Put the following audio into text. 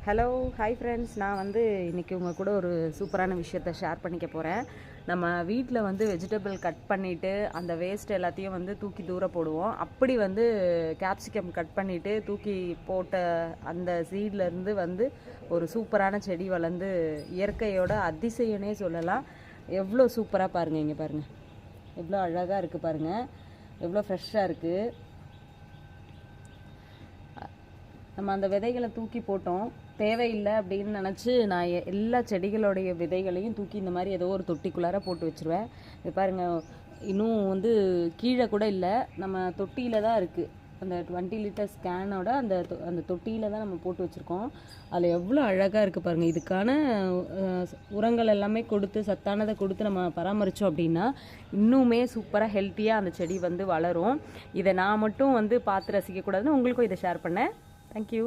Hello hi friends, நான் வந்து இன்றைக்கி உங்கள் கூட ஒரு சூப்பரான விஷயத்தை ஷேர் பண்ணிக்க போகிறேன். நம்ம வீட்டில் வந்து வெஜிடபிள் கட் பண்ணிவிட்டு அந்த வேஸ்ட் எல்லாத்தையும் வந்து தூக்கி தூர போடுவோம். அப்படி வந்து கேப்சிகம் கட் பண்ணிவிட்டு தூக்கி போட்ட அந்த சீட்லேருந்து வந்து ஒரு சூப்பரான செடி வளர்ந்து இயற்கையோட அதிசயனே சொல்லலாம். எவ்வளோ சூப்பராக பாருங்கள், இங்கே பாருங்கள், எவ்வளோ அழகாக இருக்குது பாருங்கள், எவ்வளோ ஃப்ரெஷ்ஷாக இருக்குது. நம்ம அந்த விதைகளை தூக்கி போட்டோம், தேவையில்லை அப்படின்னு நினச்சி நான் எல்லா செடிகளுடைய விதைகளையும் தூக்கி இந்த மாதிரி ஏதோ ஒரு தொட்டிக்குள்ளார போட்டு வச்சுருவேன். இது பாருங்கள், இன்னும் வந்து கீழே கூட இல்லை, நம்ம தொட்டியில் தான் இருக்குது. அந்த 20 லிட்டர்ஸ் கேனோட அந்த தொட்டியில் தான் நம்ம போட்டு வச்சுருக்கோம். அதில் எவ்வளோ அழகாக இருக்குது பாருங்கள். இதுக்கான உரங்கள் எல்லாமே கொடுத்து, சத்தானதை கொடுத்து நம்ம பராமரித்தோம் அப்படின்னா இன்னுமே சூப்பராக ஹெல்த்தியாக அந்த செடி வந்து வளரும். இதை நான் மட்டும் வந்து பார்த்து ரசிக்கக்கூடாதுன்னு உங்களுக்கும் இதை ஷேர் பண்ணேன். Thank you.